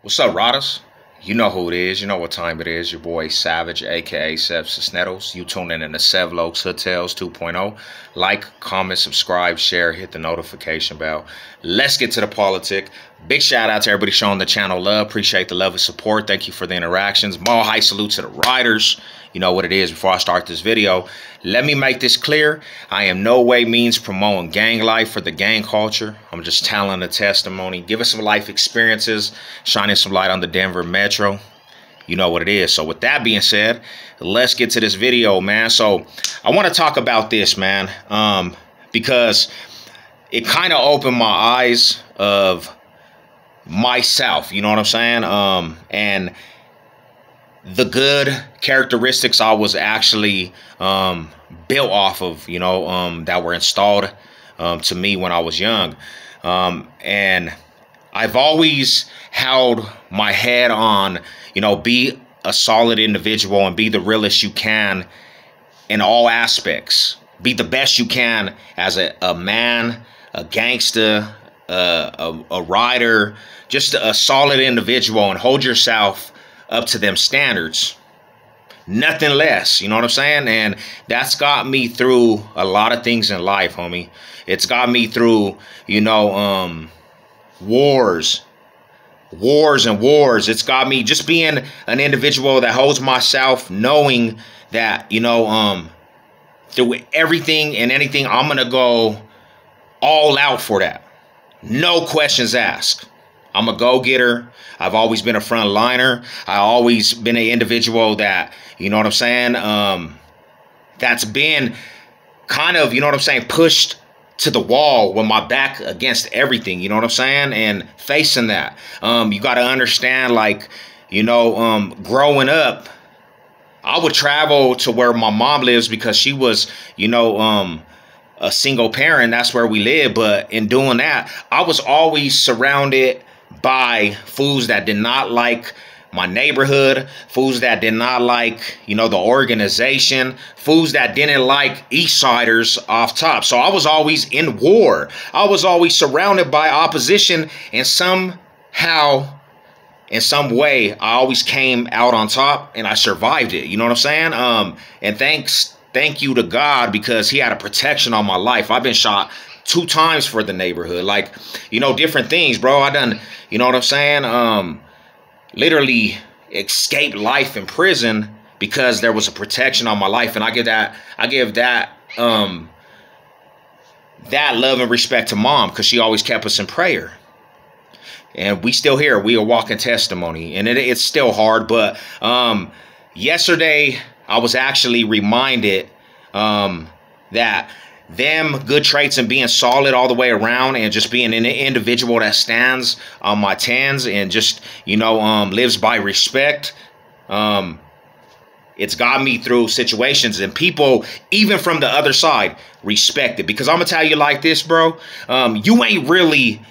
What's up, Rodders? You know who it is. You know what time it is. Your boy Savage, aka Sev Cisneros. You tuning in to Sevlokes Hotels 2.0. Like, comment, subscribe, share, hit the notification bell. Let's get to the politic. Big shout out to everybody showing the channel love. Appreciate the love and support. Thank you for the interactions. Mall high salute to the riders. You know what it is. Before I start this video, let me make this clear. I am no way means promoting gang life or the gang culture. I'm just telling the testimony, giving some life experiences, shining some light on the Denver Metro. You know what it is. So with that being said, let's get to this video, man. So I want to talk about this, man, because it kind of opened my eyes of myself. You know what I'm saying? And the good characteristics I was actually built off of, you know, that were installed to me when I was young. And I've always held my head on, you know, be a solid individual and be the realest you can in all aspects. Be the best you can as a man, a gangster, a rider, just a solid individual, and hold yourself up to them standards. Nothing less, you know what I'm saying? And that's got me through a lot of things in life, homie. It's got me through, you know, wars and wars. It's got me just being an individual that holds myself, knowing that, you know, through everything and anything, I'm gonna go all out for that. No questions asked. I'm a go-getter. I've always been a front liner. I've always been an individual that, you know what I'm saying, that's been kind of, you know what I'm saying, pushed to the wall with my back against everything, you know what I'm saying, and facing that. You got to understand, like, you know, growing up, I would travel to where my mom lives because she was, you know, a single parent. That's where we live. But in doing that, I was always surrounded by fools that did not like my neighborhood, fools that did not like, you know, the organization, fools that didn't like Eastsiders off top. So I was always in war. I was always surrounded by opposition, and somehow, in some way, I always came out on top and I survived it. You know what I'm saying? And thank you to God, because he had a protection on my life. I've been shot 2 times for the neighborhood, like, you know, different things, bro. I done, you know what I'm saying, literally escaped life in prison because there was a protection on my life. And I give that that love and respect to mom, because she always kept us in prayer. And we still here. We are walking testimony, and it's still hard. But yesterday I was actually reminded that them good traits and being solid all the way around, and just being an individual that stands on my tens and just, you know, lives by respect. It's got me through situations, and people, even from the other side, respect it. Because I'm gonna tell you like this, bro. You ain't really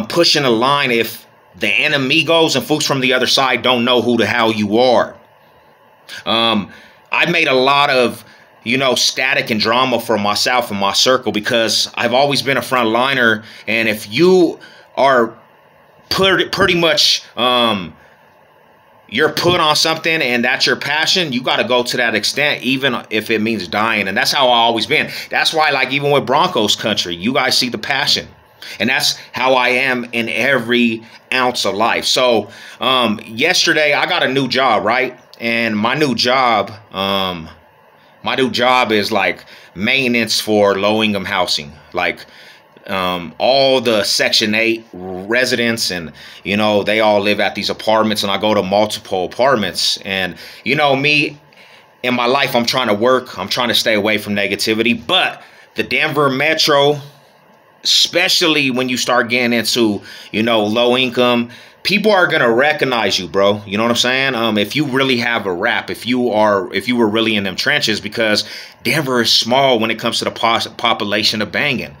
pushing a line if the enemigos and folks from the other side don't know who the hell you are. I made a lot of, you know, static and drama for myself and my circle, because I've always been a front liner. And if you are pretty much, you're put on something and that's your passion, you got to go to that extent, even if it means dying. And that's how I always been. That's why, like, even with Broncos country, you guys see the passion. And that's how I am in every ounce of life. So yesterday I got a new job, right? And my new job is like maintenance for low-income housing, like all the Section 8 residents, and, you know, they all live at these apartments, and I go to multiple apartments. And, you know, me in my life, I'm trying to work. I'm trying to stay away from negativity. But the Denver Metro, especially when you start getting into, you know, low income, people are going to recognize you, bro. You know what I'm saying? If you really have a rap, if you were really in them trenches, because Denver is small when it comes to the population of banging.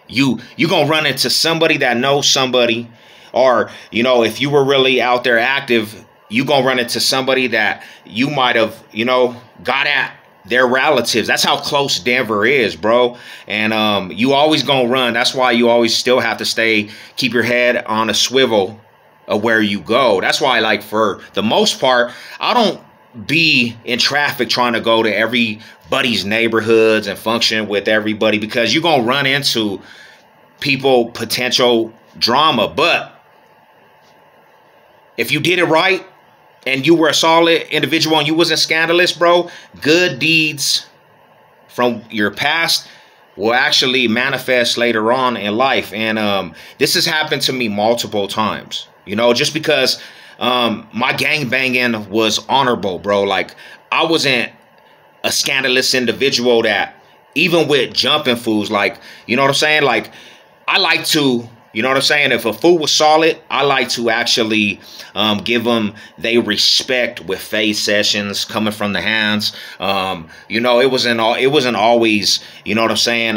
You going to run into somebody that knows somebody, or, you know, if you were really out there active, you going to run into somebody that you might have, you know, got at their relatives. That's how close Denver is, bro. And you always gonna run. That's why you always still have to keep your head on a swivel of where you go. That's why, like, for the most part, I don't be in traffic trying to go to everybody's neighborhoods and function with everybody, because you're going to run into people, potential drama. But if you did it right and you were a solid individual and you wasn't scandalous, bro, good deeds from your past will actually manifest later on in life. And this has happened to me multiple times, you know, just because my gang banging was honorable, bro. Like, I wasn't a scandalous individual that, even with jumping fools, like, you know what I'm saying? Like, I like to, you know what I'm saying? If a fool was solid, I like to actually give them they respect with fade sessions coming from the hands. You know, it wasn't always, you know what I'm saying,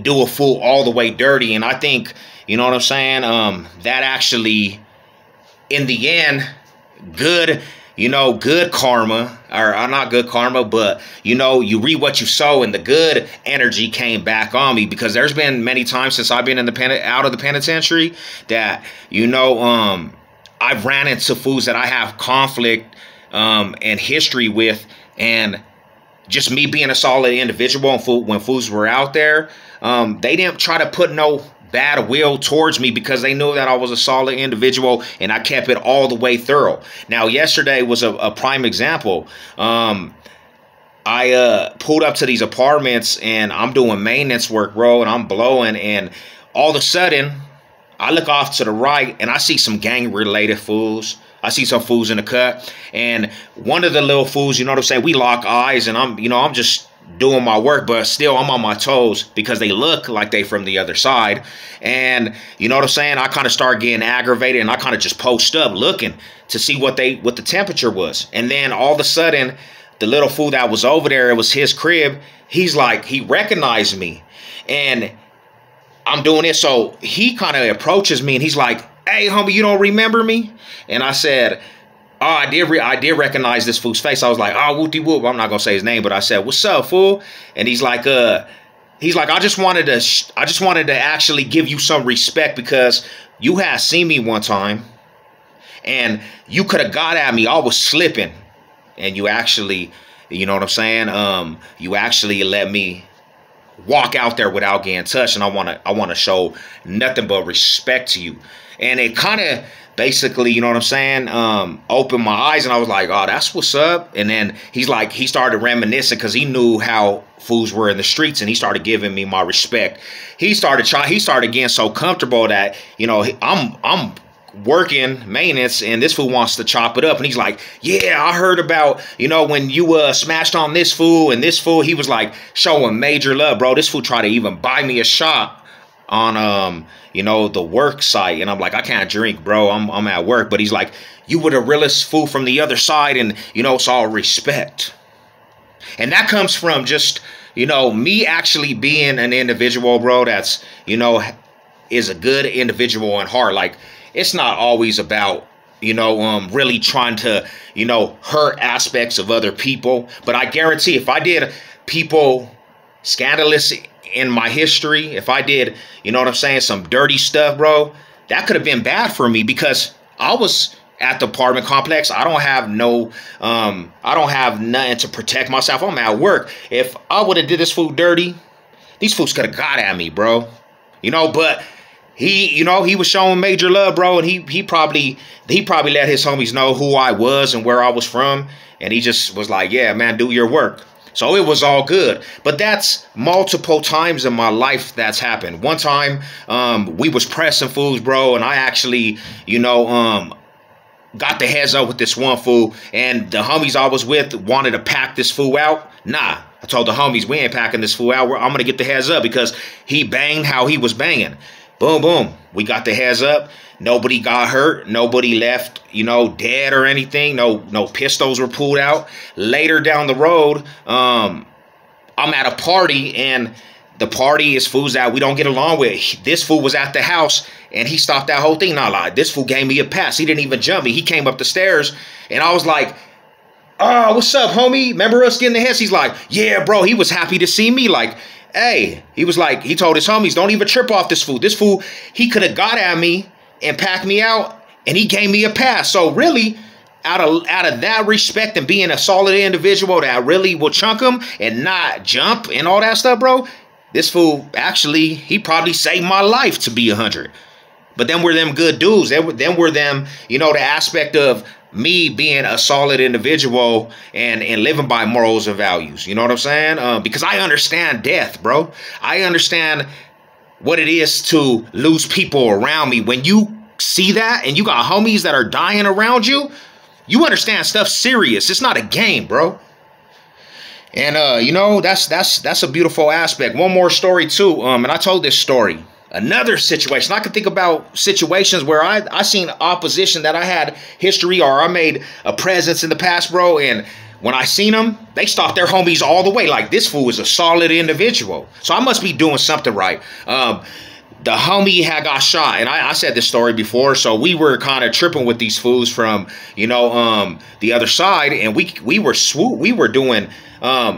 do a fool all the way dirty. And I think, you know what I'm saying, that actually, in the end, good, you know, good karma, or not good karma, but, you know, you reap what you sow, and the good energy came back on me, because there's been many times since I've been in out of the penitentiary that, you know, I've ran into fools that I have conflict and history with, and just me being a solid individual, and when fools were out there, they didn't try to put no bad will towards me, because they knew that I was a solid individual and I kept it all the way thorough. Now, yesterday was a prime example. I pulled up to these apartments and I'm doing maintenance work, bro, and I'm blowing, and all of a sudden I look off to the right and I see some gang related fools. I see some fools in the cut, and one of the little fools, you know what I'm saying, we lock eyes, and I'm just doing my work, but still I'm on my toes because they look like they from the other side. And you know what I'm saying, I kind of start getting aggravated, and I kind of just post up looking to see what the temperature was. And then all of a sudden, the little fool that was over there, it was his crib, he's like, he recognized me, and I'm doing it, so he kind of approaches me and he's like, "Hey, homie, you don't remember me?" And I said, "Oh, I did recognize this fool's face." I was like, "Oh, whoopty whoop." I'm not gonna say his name, but I said, "What's up, fool?" And he's like, I just wanted to actually give you some respect, because you had seen me one time, and you could have got at me. I was slipping, and you actually, you know what I'm saying? You actually let me walk out there without getting touched, and I wanna show nothing but respect to you. And it kind of basically, you know what I'm saying, opened my eyes, and I was like, "Oh, that's what's up." And then he started reminiscing, because he knew how fools were in the streets, and he started giving me my respect. He started getting so comfortable that, you know, I'm working maintenance, and this fool wants to chop it up, and he's like, "Yeah, I heard about, you know, when you smashed on this fool and this fool." He was like showing major love, bro. This fool tried to even buy me a shot on you know, the work site, and I'm like, "I can't drink, bro. I'm at work." But he's like, "You were the realest fool from the other side, and, you know, it's all respect." And that comes from just, you know, me actually being an individual, bro, that's, you know, is a good individual in heart. Like, it's not always about, you know, really trying to, you know, hurt aspects of other people. But I guarantee, if I did people scandalous in my history, if I did, you know what I'm saying, some dirty stuff, bro, that could have been bad for me, because I was at the apartment complex. I don't have nothing to protect myself. I'm at work. If I would have did this fool dirty, these fools could have got at me, bro. You know, but he, you know, he was showing major love, bro, and he probably let his homies know who I was and where I was from, and he just was like, "Yeah, man, do your work." So it was all good. But that's multiple times in my life that's happened. One time, we was pressing fools, bro, and I actually, you know, got the heads up with this one fool, and the homies I was with wanted to pack this fool out. Nah, I told the homies, we ain't packing this fool out. I'm going to get the heads up, because he banged how he was banging. Boom, boom. We got the heads up. Nobody got hurt. Nobody left, you know, dead or anything. No pistols were pulled out. Later down the road, I'm at a party, and the party is fools that we don't get along with. This fool was at the house, and he stopped that whole thing. Not lie. This fool gave me a pass. He didn't even jump me. He came up the stairs, and I was like, "Oh, what's up, homie? Remember us getting the heads?" He's like, "Yeah, bro." He was happy to see me. Like, hey, he was like, he told his homies, "Don't even trip off this fool. This fool, he could have got at me, and pack me out, and he gave me a pass. So really, out of that respect and being a solid individual that really will chunk him and not jump and all that stuff, bro, this fool actually, he probably saved my life to be 100. But then we're them good dudes. Then we're them, you know, the aspect of me being a solid individual and living by morals and values. You know what I'm saying? Because I understand death, bro. I understand what it is to lose people around me. When you see that and you got homies that are dying around you, you understand stuff's serious. It's not a game, bro. And you know, that's a beautiful aspect. One more story too. And I told this story. Another situation. I can think about situations where I seen opposition that I had history or I made a presence in the past, bro. And when I seen them, they stalked their homies all the way. Like, this fool is a solid individual. So I must be doing something right. The homie had got shot, and I said this story before, so we were kind of tripping with these fools from, you know, the other side, and we were doing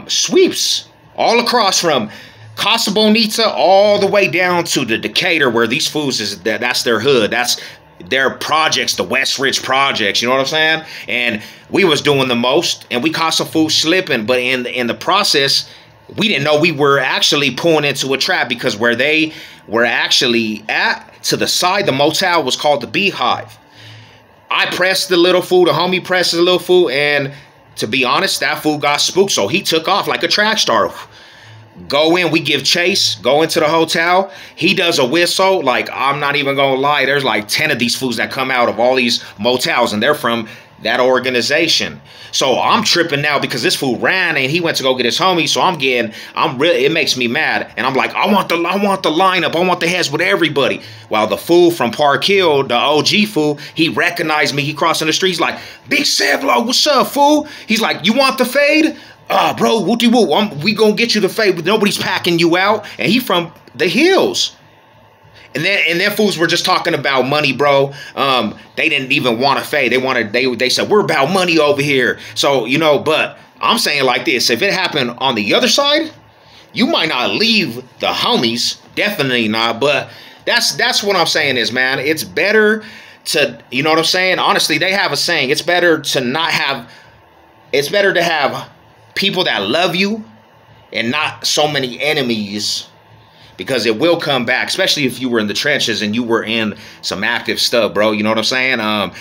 sweeps all across from Casa Bonita all the way down to the Decatur, where these fools that's their hood, that's their projects, the West Ridge projects, you know what I'm saying? And we was doing the most, and we caught some fools slipping, but in the process, we didn't know we were actually pulling into a trap, because where they were actually at, to the side, the motel was called the Beehive. I pressed the little fool, the homie pressed the little fool, and to be honest, that fool got spooked, so he took off like a track star. Go in, we give chase, go into the hotel. He does a whistle. Like, I'm not even gonna lie, there's like 10 of these fools that come out of all these motels, and they're from that organization. So I'm tripping now because this fool ran and he went to go get his homie. So it makes me mad. And I'm like, I want the lineup. I want the heads with everybody. While the fool from Park Hill, the OG fool, he recognized me. He crossing the street. He's like, Big Sevlo, what's up, fool? He's like, you want the fade? Bro, wooty woo. We gonna get you the fade, but nobody's packing you out. And he from the hills. And then fools were just talking about money, bro. They didn't even want to fade. They said, we're about money over here. So, you know, but I'm saying like this, if it happened on the other side, you might not leave the homies, definitely not. But that's what I'm saying is, man, it's better to, you know what I'm saying? Honestly, they have a saying, it's better to have people that love you and not so many enemies. Because it will come back, especially if you were in the trenches and you were in some active stuff, bro. You know what I'm saying?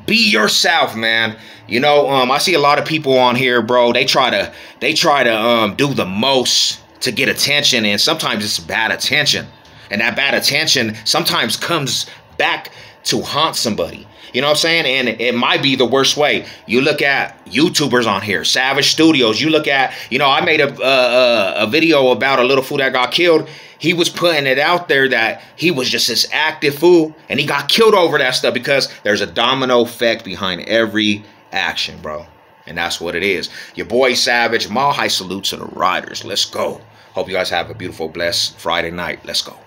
Be yourself, man. You know, I see a lot of people on here, bro. They try to do the most to get attention, and sometimes it's bad attention. And that bad attention sometimes comes back to haunt somebody. You know what I'm saying? And it might be the worst way. You look at YouTubers on here, Savage Studios. You look at, you know, I made a video about a little fool that got killed. He was putting it out there that he was just this active fool, and he got killed over that stuff, because there's a domino effect behind every action, bro. And that's what it is. Your boy Savage, Mile High salute to the riders. Let's go. Hope you guys have a beautiful, blessed Friday night. Let's go.